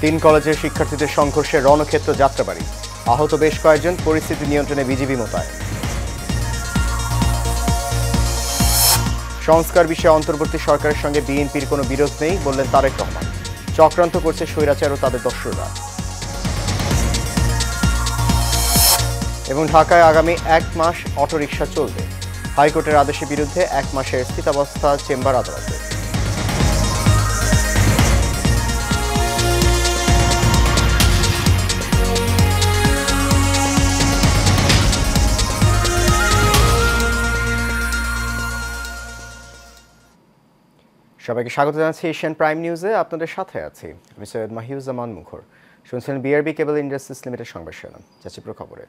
তিন কলেজের শিক্ষার্থীদের সংঘর্ষে রণক্ষেত্র যাত্রাবাড়ি, আহত বেশ কয়েকজন, পরিস্থিতি নিয়ন্ত্রণে বিজিবি মোতায়েন। সংস্কার বিষয়ে অন্তর্বর্তী সরকারের সঙ্গে বিএনপির কোনো বিরোধ নেই বললেন তারেক রহমান। চক্রান্ত করছে স্বৈরাচার ও তাদের দস্যুরা। এবং ঢাকায় আগামী 1 মাস অটোরিকশা চলবে, হাইকোর্টের আদেশের বিরুদ্ধে 1 মাসের স্থিতাবস্থা চেম্বার আদালতে। সবাইকে স্বাগত জানাচ্ছি এশিয়ান প্রাইম নিউজে। আপনাদের সাথে আছি আমি সৈয়দ মাহিউজ্জামান মুখর। শুনছেন বিআরবি কেবল ইন্ডাস্ট্রিজ লিমিটেড সংবাদ শিরোনাম। যাচ্ছি খবরে।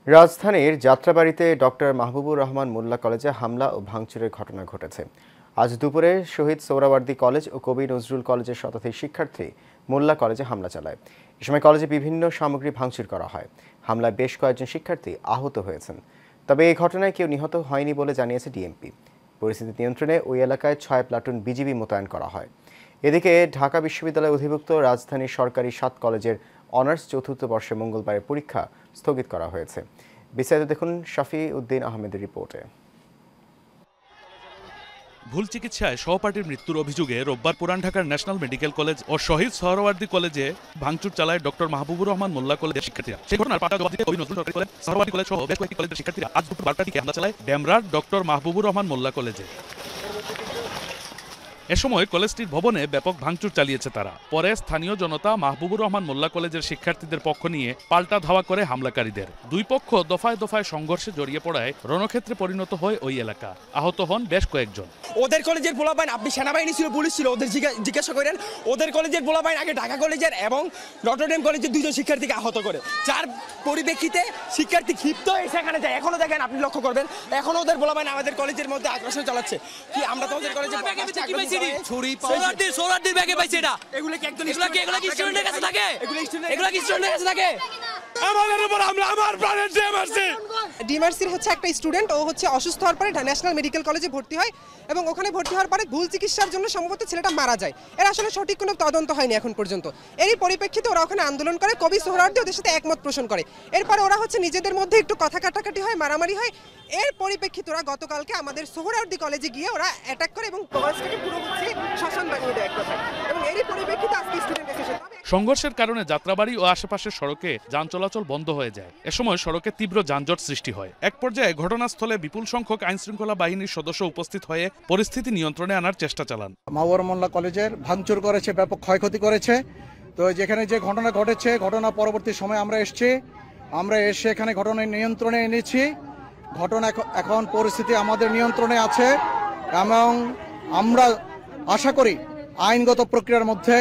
রাজধানীর যাত্রাবাড়িতে ডক্টর মাহবুবুর রহমান মোল্লা কলেজে হামলা ও ভাঙচুরের ঘটনা ঘটেছে। আজ দুপুরে শহীদ সোহরাওয়ার্দী কলেজ ও কবি নজরুল কলেজের শতাধিক শিক্ষার্থী মোল্লা কলেজে হামলা চালায়। এ সময় কলেজে বিভিন্ন সামগ্রী ভাঙচুর করা হয়। হামলায় বেশ কয়েকজন শিক্ষার্থী আহত হয়েছেন, তবে এই ঘটনায় কেউ নিহত হয়নি বলে জানিয়েছে ডিএমপি। পরিস্থিতি নিয়ন্ত্রণে ওই এলাকায় 6 প্লাটুন বিজিবি মোতায়েন করা হয়। এদিকে ঢাকা বিশ্ববিদ্যালয়ে অধিভুক্ত রাজধানীর সরকারি 7 কলেজের অনার্স চতুর্থ বর্ষে মঙ্গলবারের পরীক্ষা স্থগিত করা হয়েছে। বিস্তারিত দেখুন শাফি উদ্দিন আহমেদের রিপোর্টে। ভুল চিকিৎসায় সহপাঠীর মৃত্যুর অভিযোগে রোববার পুরান ঢাকার ন্যাশনাল মেডিকেল কলেজ ও শহীদ সোহরাওয়ার্দী কলেজে ভাঙচুর চালায় ডক্টর মাহবুবুর রহমান মোল্লা কলেজের শিক্ষার্থীরা। সেই ঘটনার পাল্টা জবাব দিতে কবি নজরুল সরকারি কলেজ, সোহরাওয়ার্দী কলেজ সহ বেশ কয়েকটি কলেজের শিক্ষার্থীরা আজ দুপুর 12টার দিকে হামলা চালায় ডেমরার ডক্টর মাহবুবুর রহমান মোল্লা কলেজে। এ সময় কলেজটির ভবনে ব্যাপক ভাঙচুর চালিয়েছে তারা। পরে স্থানীয় জনতা মাহবুবুর রহমান মোল্লা কলেজের শিক্ষার্থীদের পক্ষ নিয়ে পাল্টা ধাওয়া করে হামলাকারীদের। দুই পক্ষ দফায় দফায় সংঘর্ষে জড়িয়ে পড়ায় রণক্ষেত্রে পরিণত হয় ওই এলাকা। আহত হন বেশ কয়েকজন। ওদের কলেজের পোলাপাইন, আপনি সেনাবাহিনী ছিল, পুলিশ ছিল, ওদের জিজ্ঞাসা করেন। ওদের কলেজের পোলাপাইন আগে ঢাকা কলেজের এবং নটরডেম কলেজের 2 জন শিক্ষার্থীকে আহত করে, যার পরিপ্রেক্ষিতে শিক্ষার্থী ক্ষিপ্ত হয়ে সেখানে যায়। এখনো দেখেন, আপনি লক্ষ্য করবেন, এখনো ওদের পোলাপাইন আমাদের কলেজের মধ্যে আগ্রাসন চালাচ্ছে। কি আমরা তো ওদের কলেজে সোহরাওয়ার্দীর ব্যাগে পাইছি এটা। এগুলো কি একদম এগুলো কি স্টুডেন্টের কাছে থাকে? এগুলো কি স্টুডেন্টের কাছে থাকে? আমাদের উপর আমরা আমার প্রাণের ডিএমআরসির হচ্ছে একটা স্টুডেন্ট, ও হচ্ছে অসুস্থ হওয়ার পরে ন্যাশনাল মেডিকেল কলেজে ভর্তি হয় এবং ওখানে ভর্তি হওয়ার পরে ভুল চিকিৎসার জন্য সম্ভবত ছেলেটা মারা যায়। এর আসলে সঠিক কোনো তদন্ত হয়নি এখন পর্যন্ত। এরই পরিপ্রেক্ষিতে ওরা ওখানে আন্দোলন করে, কবি সোহরাওয়ার্দী ওদের সাথে একমত পোষণ করে। এরপরে ওরা হচ্ছে নিজেদের মধ্যে একটু কথা কাটাকাটি হয়, মারামারি হয়। এর পরিপ্রেক্ষিতে ওরা গতকালকে আমাদের সোহরাওয়ার্দী কলেজে গিয়ে ওরা অ্যাটাক করে এবং কলেজটাকে পুরো হচ্ছে শ্মশান বানিয়ে দেয় এক কথায়। এবং এরই পরিপ্রেক্ষিতে আজকে স্টুডেন্ট এসেছে। সংঘর্ষের কারণে যাত্রাবাড়ি ও আশেপাশের সড়কে যান চলাচল বন্ধ হয়ে যায়। এ সময় সড়কে তীব্র যানজট সৃষ্টি হয়। এক পর্যায়ে ঘটনাস্থলে বিপুল সংখ্যক আইনশৃঙ্খলা বাহিনীর সদস্য উপস্থিত হয়ে পরিস্থিতি নিয়ন্ত্রণে আনার চেষ্টা চালান। মাহবুবুর মোল্লা কলেজের ভাঙচুর করেছে, ব্যাপক ক্ষয়ক্ষতি করেছে। তো যেখানে যে ঘটনা ঘটেছে, ঘটনা পরবর্তী সময় আমরা এসে এখানে ঘটনা নিয়ন্ত্রণে এনেছি। ঘটনা এখন পরিস্থিতি আমাদের নিয়ন্ত্রণে আছে এবং আমরা আশা করি আইনগত প্রক্রিয়ার মধ্যে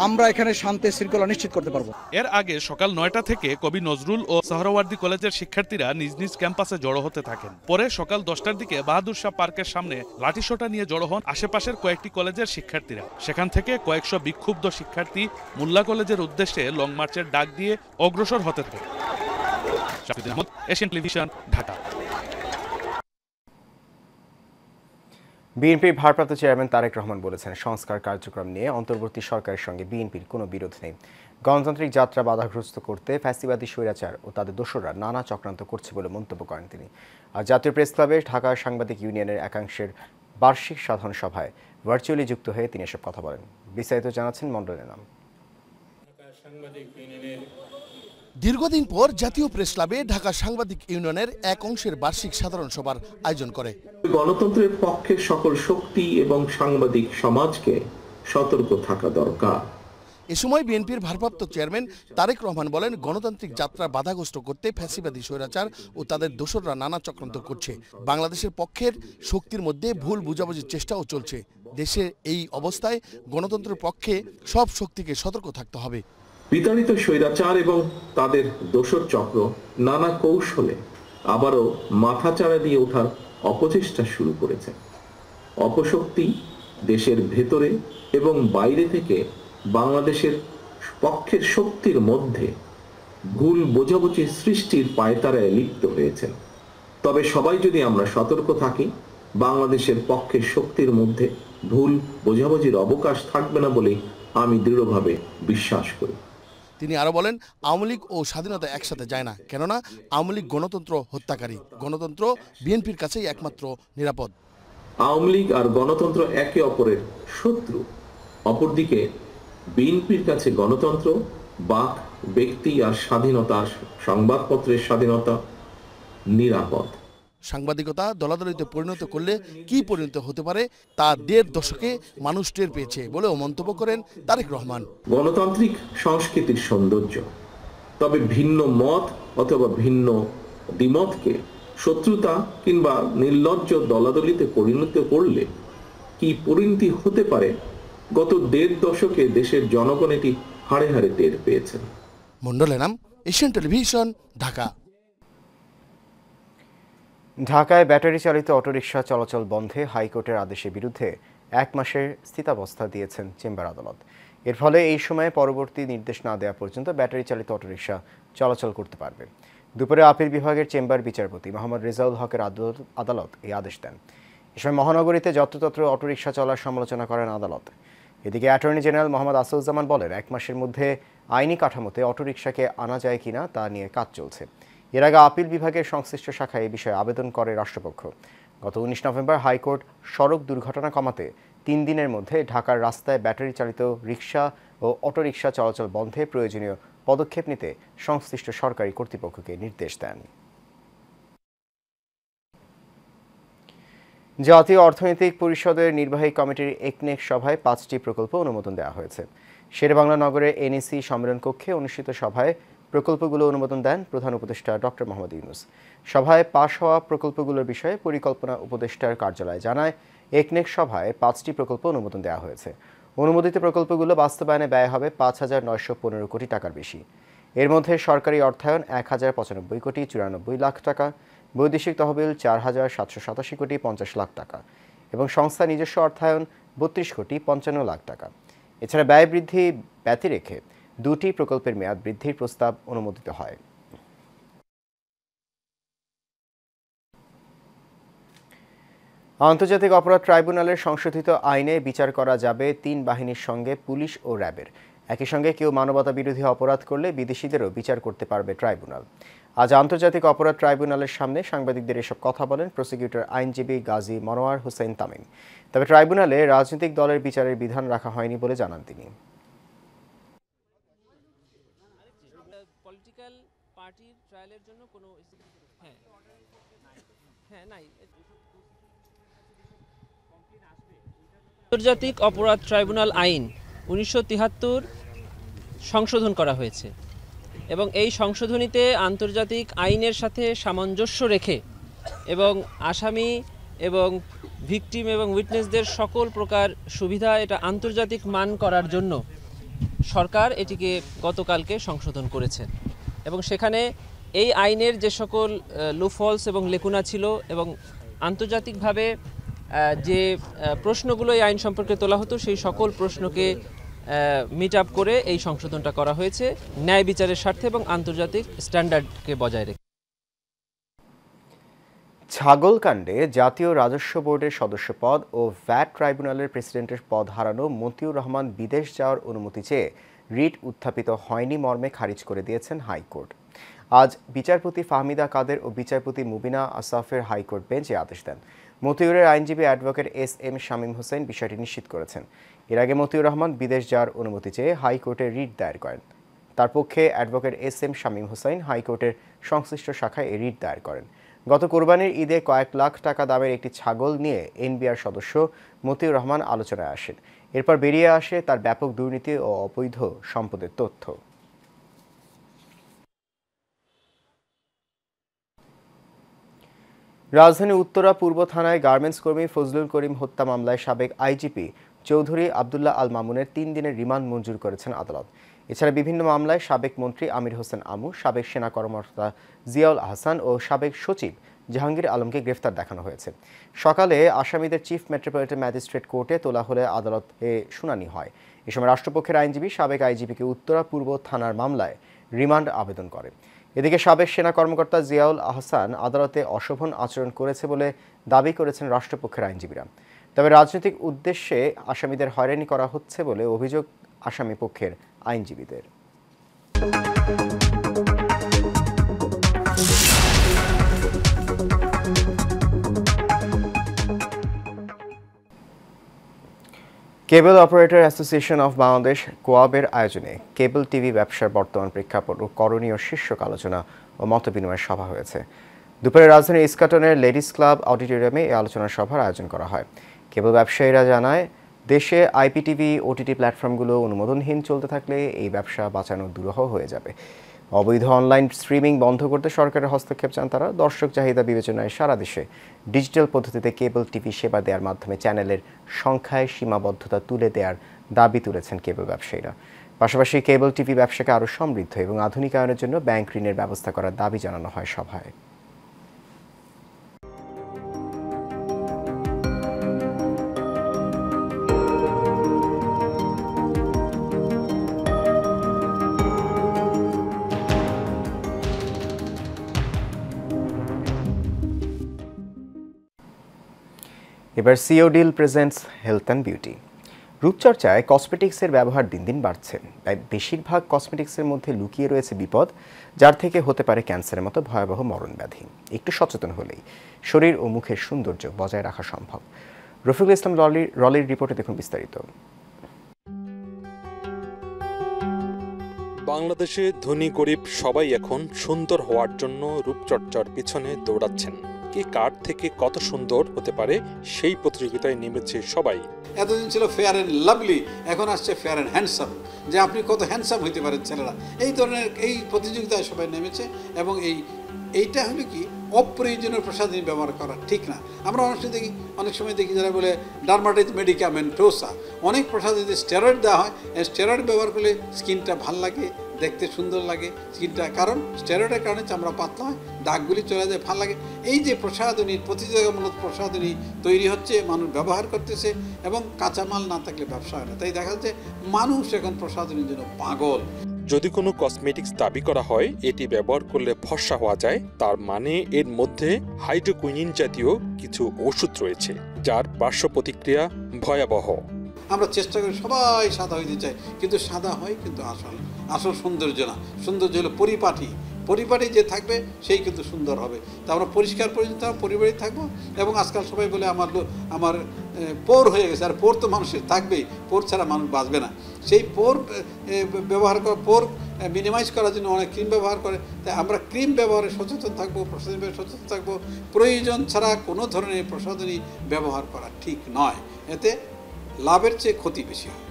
আমরা এখানে শান্তি শৃঙ্খলা নিশ্চিত করতে পারবো। এর আগে সকাল 9টা থেকে কবি নজরুল ও সোহরাওয়ার্দী কলেজের শিক্ষার্থীরা নিজ নিজ ক্যাম্পাসে জড়ো হতে থাকেন। পরে সকাল 10টার দিকে বাহাদুর শাহ পার্কের সামনে লাঠিসোঁটা নিয়ে জড়ো হন আশেপাশের কয়েকটি কলেজের শিক্ষার্থীরা। সেখান থেকে কয়েকশো বিক্ষুব্ধ শিক্ষার্থী মোল্লা কলেজের উদ্দেশ্যে লং মার্চের ডাক দিয়ে অগ্রসর হতে থাকে। Asian television, Dhaka. বিএনপির ভারপ্রাপ্ত চেয়ারম্যান তারেক রহমান বলেছেন, সংস্কার কার্যক্রম নিয়ে অন্তর্বর্তী সরকারের সঙ্গে বিএনপির কোনো বিরোধ নেই। গণতান্ত্রিক যাত্রা বাধাগ্রস্ত করতে ফ্যাসিবাদী স্বৈরাচার ও তাদের দোসররা নানা চক্রান্ত করছে বলে মন্তব্য করেন তিনি। আর জাতীয় প্রেস ক্লাবে ঢাকা সাংবাদিক ইউনিয়নের একাংশের বার্ষিক সাধারণ সভায় ভার্চুয়ালি যুক্ত হয়ে তিনি এসব কথা বলেন। বিস্তারিত জানাচ্ছেন মণ্ডলের নাম। দীর্ঘদিন পর জাতীয় প্রেস ক্লাবে ঢাকা সাংবাদিক ইউনিয়নের এক অংশের বার্ষিক সাধারণ সভার আয়োজন করে। গণতন্ত্রের পক্ষে সকল শক্তি এবং সাংবাদিক সমাজকে সতর্ক থাকা দরকার। এ সময় বিএনপির ভারপ্রাপ্ত চেয়ারম্যান তারেক রহমান বলেন, গণতান্ত্রিক যাত্রা বাধাগ্রস্ত করতে ফ্যাসিবাদী স্বৈরাচার ও তাদের দোসররা নানা চক্রান্ত করছে। বাংলাদেশের পক্ষের শক্তির মধ্যে ভুল বুঝাবুঝির চেষ্টাও চলছে। দেশের এই অবস্থায় গণতন্ত্রের পক্ষে সব শক্তিকে সতর্ক থাকতে হবে। বিতাড়িত স্বৈরাচার এবং তাদের দোসর চক্র নানা কৌশলে আবারও মাথাচাড়া দিয়ে ওঠার অপচেষ্টা শুরু করেছে। অপশক্তি দেশের ভেতরে এবং বাইরে থেকে বাংলাদেশের পক্ষের শক্তির মধ্যে ভুল বোঝাবুঝি সৃষ্টির পায়তারায় লিপ্ত হয়েছে। তবে সবাই যদি আমরা সতর্ক থাকি, বাংলাদেশের পক্ষের শক্তির মধ্যে ভুল বোঝাবুঝির অবকাশ থাকবে না বলে আমি দৃঢ়ভাবে বিশ্বাস করি। তিনি আরো বলেন, আওয়ামী লীগ ও স্বাধীনতা একসাথে যায় না, কেননা আওয়ামী লীগ গণতন্ত্র হত্যাকারী, গণতন্ত্র বিএনপির কাছেই একমাত্র নিরাপদ। আওয়ামী লীগ আর গণতন্ত্র একে অপরের শত্রু। অপরদিকে বিএনপির কাছে গণতন্ত্র, বাক, ব্যক্তি আর স্বাধীনতা, সংবাদপত্রের স্বাধীনতা নিরাপদ। সাংবাদিকতা দলাদলিতে পরিণত করলে কি পরিণত হতে পারে তা ১.৫ দশকে মানুষ টের পেয়েছে বলেও মন্তব্য করেন তারেক রহমান। গণতান্ত্রিক সংস্কৃতির সৌন্দর্য, তবে ভিন্ন মত অথবা ভিন্ন দ্বিমতকে শত্রুতা কিংবা নির্লজ্জ দলাদলিতে পরিণত করলে কি পরিণতি হতে পারে গত ১.৫ দশকে দেশের জনগণ এটি হাড়ে হাড়ে টের পেয়েছেন। Mondal Enam, Asian television, Dhaka. ঢাকায় ব্যাটারি চালিত অটোরিকশা চলাচল বন্ধে হাইকোর্টের আদেশের বিরুদ্ধে ১ মাসের স্থিতাবস্থা দিয়েছেন চেম্বার আদালত। এর ফলে এই সময়ে পরবর্তী নির্দেশ না দেওয়া পর্যন্ত ব্যাটারি চালিত অটোরিকশা চলাচল করতে পারবে। দুপুরে আপিল বিভাগের চেম্বার বিচারপতি মোহাম্মদ রেজাউল হকের আদালত এই আদেশ দেন। এ সময় মহানগরীতে যত্রতত্র অটোরিকশা চলার সমালোচনা করেন আদালত। এদিকে অ্যাটর্নি জেনারেল মোহাম্মদ আসাদুজ্জামান বলেন, ১ মাসের মধ্যে আইনি কাঠামোতে অটোরিকশাকে আনা যায় কিনা তা নিয়ে কাজ চলছে। এর আগে আপিল বিভাগের সংশ্লিষ্ট শাখায় এই বিষয়ে আবেদন করে রাষ্ট্রপক্ষ। গত ১৯ নভেম্বর হাইকোর্ট সড়ক দুর্ঘটনা কমাতে ৩ দিনের মধ্যে ঢাকার রাস্তায় ব্যাটারি চালিত রিকশা ও অটোরিকশা চলাচল বন্ধে প্রয়োজনীয় পদক্ষেপ নিতে সংশ্লিষ্ট সরকারি কর্তৃপক্ষকে নির্দেশ দেন। জাতীয় অর্থনৈতিক পরিষদের নির্বাহী কমিটির একনেক সভায় ৫টি প্রকল্প অনুমোদন দেওয়া হয়েছে। শেরেবাংলা নগরের এনইসি সম্মেলন কক্ষে অনুষ্ঠিত সভায় প্রকল্পগুলো অনুমোদন দেন প্রধান উপদেষ্টা ডক্টর মোহাম্মদ ইউনূস। সভায় পাশ হওয়া প্রকল্পগুলোর বিষয়ে পরিকল্পনা উপদেষ্টার কার্যালয় জানায়, একনেক সভায় ৫টি প্রকল্প অনুমোদন দেওয়া হয়েছে। অনুমোদিত প্রকল্পগুলো বাস্তবায়নে ব্যয় হবে ৫,৯১৫ কোটি টাকার বেশি। এর মধ্যে সরকারি অর্থায়ন ১,০৯৫ কোটি ৯৪ লাখ টাকা, বৈদেশিক তহবিল ৪,৭৮৭ কোটি ৫০ লাখ টাকা এবং সংস্থা নিজস্ব অর্থায়ন ৩২ কোটি ৫৫ লাখ টাকা। এছাড়া ব্যয় বৃদ্ধি ব্যতি রেখে ২টি প্রকল্পের মেয়াদ বৃদ্ধির প্রস্তাব অনুমোদিত হয়। আন্তর্জাতিক অপরাধ ট্রাইব্যুনালের সংশোধিত আইনে বিচার করা যাবে ৩ বাহিনীর সঙ্গে পুলিশ ও র্যাবের। একই সঙ্গে কেউ মানবতা বিরোধী অপরাধ করলে বিদেশিদেরও বিচার করতে পারবে ট্রাইব্যুনাল। আজ আন্তর্জাতিক অপরাধ ট্রাইব্যুনালের সামনে সাংবাদিকদের এসব কথা বলেন প্রসিকিউটর আইনজীবী গাজী মনোয়ার হোসেন তামিম। তবে ট্রাইব্যুনালে রাজনৈতিক দলের বিচারের বিধান রাখা হয়নি বলে জানান তিনি। আন্তর্জাতিক অপরাধ ট্রাইব্যুনাল আইন ১৯৭৩ সংশোধন করা হয়েছে এবং এই সংশোধনীতে আন্তর্জাতিক আইনের সাথে সামঞ্জস্য রেখে এবং আসামি এবং ভিকটিম এবং উইটনেসদের সকল প্রকার সুবিধা এটা আন্তর্জাতিক মান করার জন্য সরকার এটিকে গতকালকে সংশোধন করেছেন এবং সেখানে এই আইনের যে সকল লুফলস এবং লেকুনা ছিল এবং আন্তর্জাতিকভাবে যে প্রশ্নগুলো এই আইন সম্পর্কে তোলা হতো সেই সকল প্রশ্নকে মিট আপ করে এই সংশোধনটা করা হয়েছে ন্যায় বিচারের স্বার্থে এবং আন্তর্জাতিক স্ট্যান্ডার্ডকে বজায় রেখে। ছাগলকাণ্ডে জাতীয় রাজস্ব বোর্ডের সদস্য পদ ও ভ্যাট ট্রাইব্যুনালের প্রেসিডেন্টের পদ হারানো মতিউর রহমান বিদেশ যাওয়ার অনুমতি চেয়ে রিট উত্থাপিত হয়নি মর্মে খারিজ করে দিয়েছেন হাইকোর্ট। আজ বিচারপতি ফাহমিদা কাদের ও বিচারপতি মুবিনা আসাফের হাইকোর্ট বেঞ্চ এই আদেশ দেন। মতিউরের আইনজীবী অ্যাডভোকেট এস.এম. শামীম হোসেন বিষয়টি নিশ্চিত করেছেন। এর আগে মতিউর রহমান বিদেশ যাওয়ার অনুমতি চেয়ে হাইকোর্টে রিট দায়ের করেন। তার পক্ষে অ্যাডভোকেট এস.এম. শামীম হোসেন হাইকোর্টের সংশ্লিষ্ট শাখায় এই রিট দায়ের করেন। গত কোরবানির ঈদে কয়েক লাখ টাকা দামের একটি ছাগল নিয়ে এনবিআর সদস্য মতিউর রহমান আলোচনায় আসেন। এরপর বেরিয়ে আসে তার ব্যাপক দুর্নীতি ও অবৈধ সম্পদের তথ্য। রাজধানীর উত্তরা পূর্ব থানায় গার্মেন্টস কর্মী ফজলুল করিম হত্যা মামলায় সাবেক আইজিপি চৌধুরী আবদুল্লাহ আল মামুনের 3 দিনের রিমান্ড মঞ্জুর করেছেন আদালত। এছাড়া বিভিন্ন মামলায় সাবেক মন্ত্রী আমির হোসেন আমু, সাবেক সেনা কর্মকর্তা জিয়াউল আহসান ও সাবেক সচিব জাহাঙ্গীর আলমকে গ্রেফতার দেখানো হয়েছে। সকালে আসামিদের চিফ মেট্রোপলিটন ম্যাজিস্ট্রেট কোর্টে তোলা হলে আদালতে শুনানি হয়। এ সময় রাষ্ট্রপক্ষের আইনজীবী সাবেক আইজিপিকে উত্তরা পূর্ব থানার মামলায় রিমান্ড আবেদন করে। এদিকে সাবেক সেনা কর্মকর্তা জিয়াউল আহসান আদালতে অশোভন আচরণ করেছে বলে দাবি করেছেন রাষ্ট্রপক্ষের আইনজীবীরা। তবে রাজনৈতিক উদ্দেশ্যে আসামিদের হয়রানি করা হচ্ছে বলে অভিযোগ আসামি পক্ষের আইনজীবীদের। কেবল অপারেটর অ্যাসোসিয়েশন অফ বাংলাদেশ কোয়াবের আয়োজনে কেবল টিভি ব্যবসার বর্তমান প্রেক্ষাপট ও করণীয় শীর্ষক আলোচনা ও মতবিনিময় সভা হয়েছে। দুপুরে রাজধানীর ইস্কাটনের লেডিস ক্লাব অডিটোরিয়ামে এই আলোচনা সভার আয়োজন করা হয়। কেবল ব্যবসায়ীরা জানায়, দেশে আইপিটিভি ওটিটি প্ল্যাটফর্মগুলো অনুমোদনহীন চলতে থাকলে এই ব্যবসা বাঁচানো দুরূহ হয়ে যাবে। অবৈধ অনলাইন স্ট্রিমিং বন্ধ করতে সরকারের হস্তক্ষেপ চান তারা। দর্শক চাহিদা বিবেচনায় সারা দেশে ডিজিটাল পদ্ধতিতে কেবল টিভি সেবা দেওয়ার মাধ্যমে চ্যানেলের সংখ্যায় সীমাবদ্ধতা তুলে দেওয়ার দাবি তুলেছেন কেবল ব্যবসায়ীরা। পাশাপাশি কেবল টিভি ব্যবসাকে আরও সমৃদ্ধ এবং আধুনিকায়নের জন্য ব্যাংক ঋণের ব্যবস্থা করার দাবি জানানো হয় সভায়। এবার সিওডিল প্রেজেন্টস হেলথ অ্যান্ড বিউটি। রূপচর্চায় কসমেটিক্সের ব্যবহার দিন দিন বাড়ছে, তাই বেশিরভাগ কসমেটিক্সের মধ্যে লুকিয়ে রয়েছে বিপদ, যার থেকে হতে পারে ক্যান্সারের মতো ভয়াবহ মরণ ব্যাধি। একটু সচেতন হলেই শরীর ও মুখের সৌন্দর্য বজায় রাখা সম্ভব। রফিকুল ইসলাম রলির রিপোর্টে দেখুন বিস্তারিত। বাংলাদেশে ধনী গরিব সবাই এখন সুন্দর হওয়ার জন্য রূপচর্চার পিছনে দৌড়াচ্ছেন। কে কার থেকে কত সুন্দর হতে পারে সেই প্রতিযোগিতায় নেমেছে সবাই। এতদিন ছিল ফেয়ার অ্যান্ড লাভলি, এখন আসছে ফেয়ার অ্যান্ড হ্যান্ডসাম, যে আপনি কত হ্যান্ডসাম হইতে পারেন ছেলেরা। এই ধরনের এই প্রতিযোগিতায় সবাই নেমেছে এবং এইটা হলো কি অপ্রয়োজনীয় প্রসাধনী ব্যবহার করা ঠিক না। আমরা অনেক সময় দেখি যারা বলে ডার্মাটাইটিস মেডিকামেন্টোসা, অনেক প্রসাধনীতে স্টেরয়েড দেওয়া হয়। স্টেরয়েড ব্যবহার করলে স্কিনটা ভাল লাগে, দেখতে সুন্দর লাগে স্কিনটা, কারণ স্টেরয়েডের কারণে চামড়া পাতলা হয়, দাগগুলি চলে যায়, ভাল লাগে। এই যে প্রসাধনী, প্রতিযোগিতামূলক প্রসাধনী তৈরি হচ্ছে, মানুষ ব্যবহার করতেছে এবং কাঁচামাল না থাকলে ব্যবসা হয় না। তাই দেখা যাচ্ছে মানুষ এখন প্রসাধনীর জন্য পাগল। যদি কোনো কসমেটিক্স দাবি করা হয় এটি ব্যবহার করলে ফর্সা হওয়া যায়, তার মানে এর মধ্যে হাইড্রোকুইনিন জাতীয় কিছু ওষুধ রয়েছে, যার পার্শ্ব প্রতিক্রিয়া ভয়াবহ। আমরা চেষ্টা করি সবাই সাদা হইতে চাই, কিন্তু সাদা হয় কিন্তু আসল সৌন্দর্য না। সৌন্দর্য হলো পরিপাটি যে থাকবে সেই কিন্তু সুন্দর হবে। তা আমরা পরিষ্কার পরিচ্ছন্ন পরিবারই থাকবো। এবং আজকাল সবাই বলে আমার পোর হয়ে গেছে, আর পোর তো মানুষের থাকবেই, পোর ছাড়া মানুষ বাঁচবে না। সেই পোর ব্যবহার করা, পোর মিনিমাইজ করার জন্য অনেক ক্রিম ব্যবহার করে। তাই আমরা ক্রিম ব্যবহারে সচেতন থাকবো, প্রসাধনী ব্যবহারে সচেতন থাকবো। প্রয়োজন ছাড়া কোনো ধরনের প্রসাধনী ব্যবহার করা ঠিক নয়, এতে লাভের চেয়ে ক্ষতি বেশি হয়।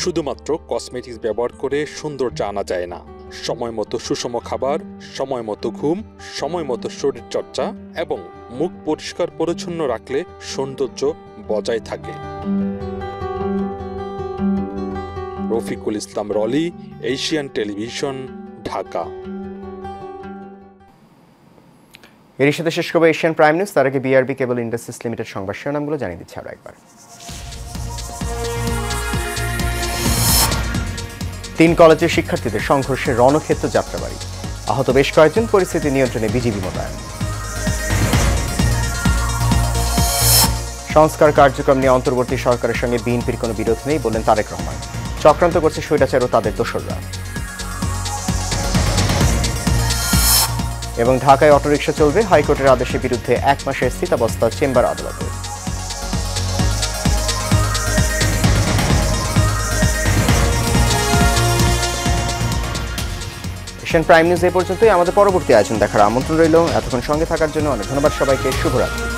শুধুমাত্র কসমেটিক্স ব্যবহার করে সৌন্দর্য আনা যায় না। সময় মতো সুষম খাবার, সময় মতো ঘুম, সময় মতো শরীর চর্চা এবং মুখ পরিষ্কার পরিচ্ছন্ন রাখলে সৌন্দর্য বজায় থাকে। Rafiqul Islam রলি, Asian television, Dhaka. এর সাথে শেষ করবো এশিয়ান প্রাইম নিউজ। তার আগে বিআরবি কেবল ইন্ডাস্ট্রিজ লিমিটেড সংবাদ শিরোনামগুলো জানিয়ে দিচ্ছে আরো একবার। 3 কলেজের শিক্ষার্থীদের সংঘর্ষে রণক্ষেত্র যাত্রাবাড়ি, আহত বেশ কয়েকজন, পরিস্থিতি নিয়ন্ত্রণে বিজিবি মোতায়েন। সংস্কার কার্যক্রম নিয়ে অন্তর্বর্তী সরকারের সঙ্গে বিএনপির কোনো বিরোধ নেই বললেন তারেক রহমান। চক্রান্ত করছে স্বৈরাচার ও তাদের দোসররা। এবং ঢাকায় অটোরিকশা চলবে, হাইকোর্টের আদেশের বিরুদ্ধে 1 মাসের স্থিতাবস্থা চেম্বার আদালতে। এশিয়ান প্রাইম নিউজ এ পর্যন্তই। আমাদের পরবর্তী আয়োজন দেখার আমন্ত্রণ রইল। এতক্ষণ সঙ্গে থাকার জন্য অনেক ধন্যবাদ সবাইকে। শুভরাত্রি।